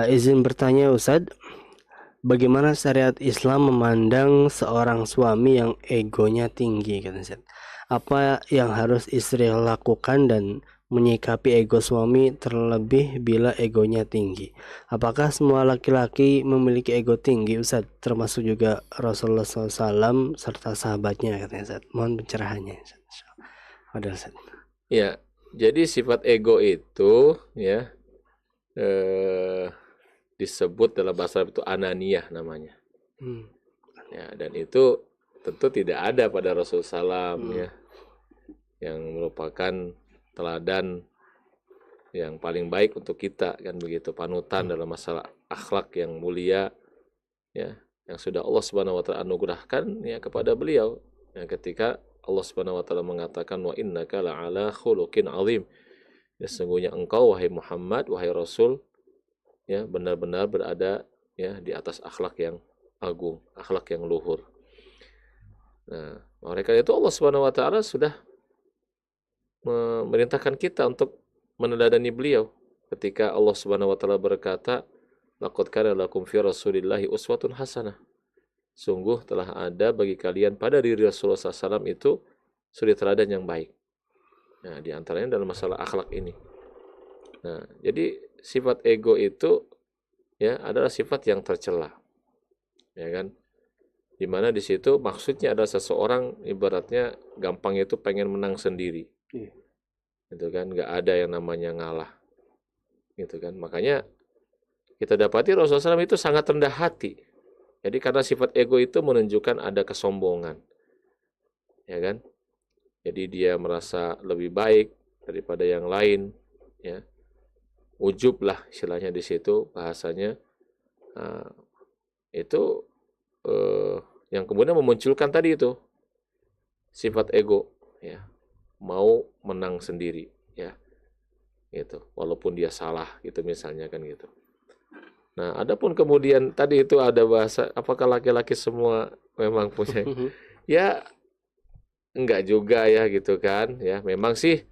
Izin bertanya Ustadz, bagaimana syariat Islam memandang seorang suami yang egonya tinggi, kata Ustadz? Apa yang harus istri lakukan dan menyikapi ego suami terlebih bila egonya tinggi? Apakah semua laki-laki memiliki ego tinggi, Ustadz? Termasuk juga Rasulullah SAW serta sahabatnya, katanya Ustadz. Mohon pencerahannya, Ustadz. Ada Ustadz. Ya, jadi sifat ego itu ya eh, disebut dalam bahasa Arab itu ananiyah namanya. Hmm. Ya, dan itu tentu tidak ada pada Rasulullah SAW Hmm. ya, yang merupakan teladan yang paling baik untuk kita kan begitu, panutan dalam masalah akhlak yang mulia ya, yang sudah Allah Subhanahu wa taala anugerahkan ya kepada beliau. Ya, ketika Allah Subhanahu wa taala mengatakan wa innaka la'ala khuluqin azim. Ya, sesungguhnya engkau wahai Muhammad, wahai Rasul, ya benar-benar berada ya di atas akhlak yang agung, akhlak yang luhur. Nah, mereka itu Allah Subhanahu wa taala sudah memerintahkan kita untuk meneladani beliau ketika Allah Subhanahu wa taala berkata, "Laqad kana lakum fi Rasulillahi uswatun hasanah." Sungguh telah ada bagi kalian pada diri Rasulullah SAW itu suri teladan yang baik. Nah, di antaranya dalam masalah akhlak ini. Nah, jadi sifat ego itu ya adalah sifat yang tercela, ya kan? Dimana di situ maksudnya adalah seseorang ibaratnya gampang itu pengen menang sendiri, Iya. gitu kan? Nggak ada yang namanya ngalah, gitu kan? Makanya kita dapati Rasulullah SAW itu sangat rendah hati. Jadi karena sifat ego itu menunjukkan ada kesombongan, ya kan? Jadi dia merasa lebih baik daripada yang lain, ya. Ujub lah istilahnya di situ bahasanya. Nah, itu eh, yang kemudian memunculkan tadi itu sifat ego, ya. Mau menang sendiri, ya. Gitu. Walaupun dia salah gitu misalnya kan gitu. Nah, adapun kemudian tadi itu ada bahasa apakah laki-laki semua memang punya, ya enggak juga ya gitu kan ya. Memang sih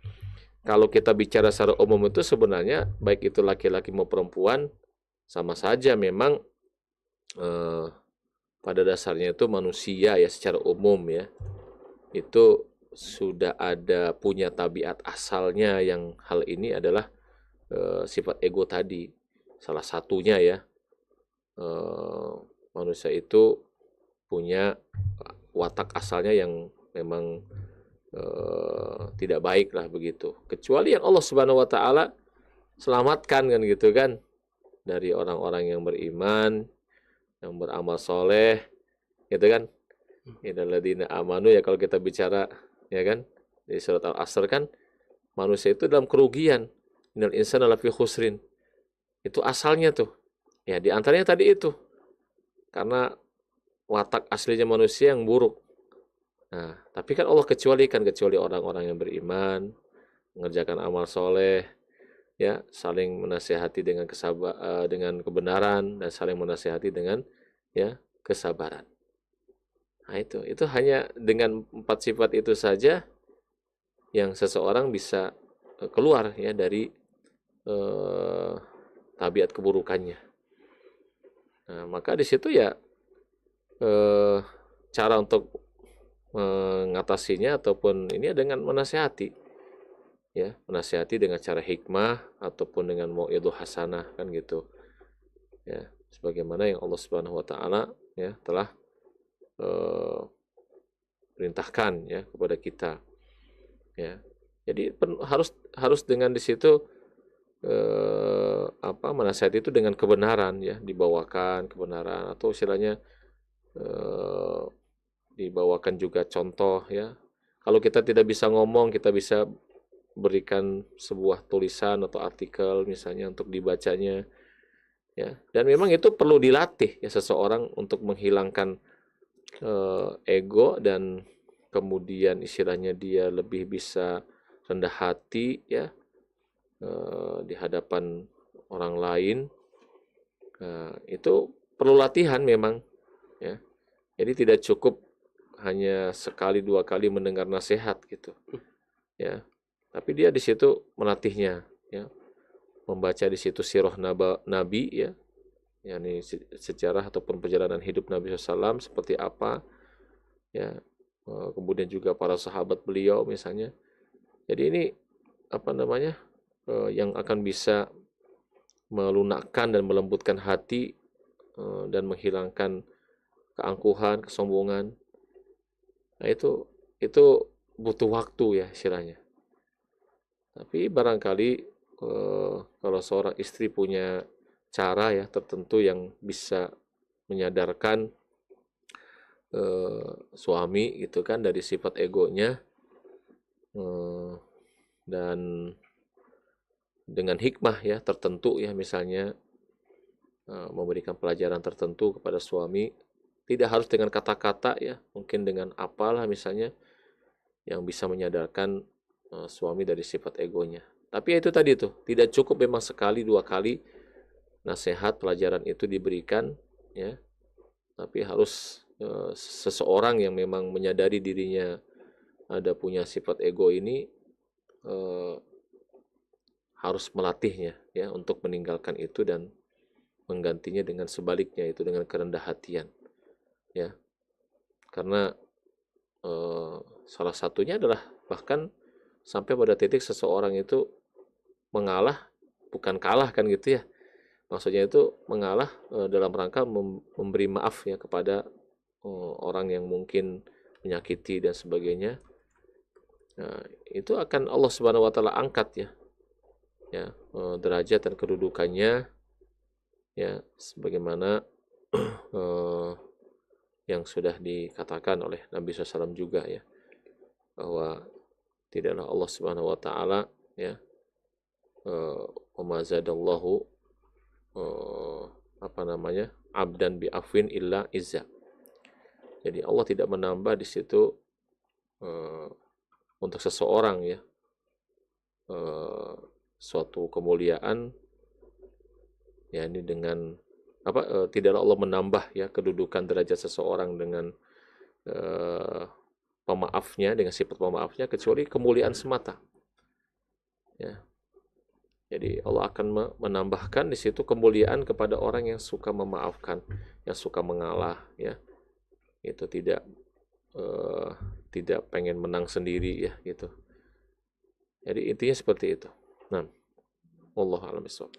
kalau kita bicara secara umum itu sebenarnya baik itu laki-laki mau perempuan sama saja memang eh, pada dasarnya itu manusia ya secara umum ya itu sudah ada punya tabiat asalnya yang hal ini adalah sifat ego tadi salah satunya ya eh, manusia itu punya watak asalnya yang memang tidak baik lah begitu kecuali yang Allah Subhanahu Wa Taala selamatkan kan gitu kan dari orang-orang yang beriman yang beramal soleh gitu kan innalladzina amanu ya kalau kita bicara ya kan di surat Al-Asr kan manusia itu dalam kerugian innal insana lafi khusrin itu asalnya tuh ya di antaranya tadi itu karena watak aslinya manusia yang buruk. Nah tapi kan Allah kecualikan kecuali orang-orang yang beriman mengerjakan amal soleh ya saling menasihati dengan dengan kebenaran dan saling menasihati dengan ya kesabaran. Nah itu hanya dengan empat sifat itu saja yang seseorang bisa keluar ya dari eh, tabiat keburukannya. Nah, maka di situ ya eh, cara untuk mengatasinya ataupun ini dengan menasihati ya, menasihati dengan cara hikmah ataupun dengan mau'idhah hasanah kan gitu. Ya, sebagaimana yang Allah Subhanahu wa taala ya telah eh, perintahkan ya kepada kita ya. Jadi harus harus dengan di situ menasihati itu dengan kebenaran ya, dibawakan kebenaran atau istilahnya eh, dibawakan juga contoh ya. Kalau kita tidak bisa ngomong, kita bisa berikan sebuah tulisan atau artikel misalnya untuk dibacanya ya. Dan memang itu perlu dilatih ya seseorang untuk menghilangkan ego dan kemudian istilahnya dia lebih bisa rendah hati ya di hadapan orang lain. Nah, itu perlu latihan memang ya. Jadi tidak cukup hanya sekali dua kali mendengar nasihat gitu ya. Tapi dia di situ melatihnya ya, membaca di situ sirah Nabi ya, yakni sejarah ataupun perjalanan hidup Nabi SAW seperti apa ya, kemudian juga para sahabat beliau misalnya. Jadi ini apa namanya, yang akan bisa melunakkan dan melembutkan hati, dan menghilangkan keangkuhan, kesombongan. Nah itu butuh waktu ya istilahnya. Tapi barangkali kalau seorang istri punya cara ya tertentu yang bisa menyadarkan suami gitu kan dari sifat egonya, dan dengan hikmah ya tertentu ya, misalnya memberikan pelajaran tertentu kepada suami, tidak harus dengan kata-kata ya, mungkin dengan apalah misalnya yang bisa menyadarkan suami dari sifat egonya. Tapi ya itu tadi tuh, tidak cukup memang sekali dua kali nasihat pelajaran itu diberikan ya, tapi harus seseorang yang memang menyadari dirinya ada punya sifat ego ini, harus melatihnya ya untuk meninggalkan itu dan menggantinya dengan sebaliknya, itu dengan kerendah hatian ya. Karena salah satunya adalah bahkan sampai pada titik seseorang itu mengalah, bukan kalah kan gitu ya, maksudnya itu mengalah dalam rangka memberi maaf ya kepada orang yang mungkin menyakiti dan sebagainya. Nah, itu akan Allah Subhanahu wa taala angkat ya derajat dan kedudukannya ya, sebagaimana yang sudah dikatakan oleh Nabi SAW juga ya, bahwa tidaklah Allah Subhanahu wa taala ya, wa ma zadallahu apa namanya, abdan bi afwin illa izza. Jadi Allah tidak menambah di situ untuk seseorang ya suatu kemuliaan ya, ini dengan apa, tidaklah Allah menambah ya kedudukan derajat seseorang dengan pemaafnya, dengan sifat pemaafnya, kecuali kemuliaan semata ya. Jadi Allah akan menambahkan di situ kemuliaan kepada orang yang suka memaafkan, yang suka mengalah ya. Itu tidak pengen menang sendiri ya gitu. Jadi intinya seperti itu. Nah, wallahu a'lam bishawab.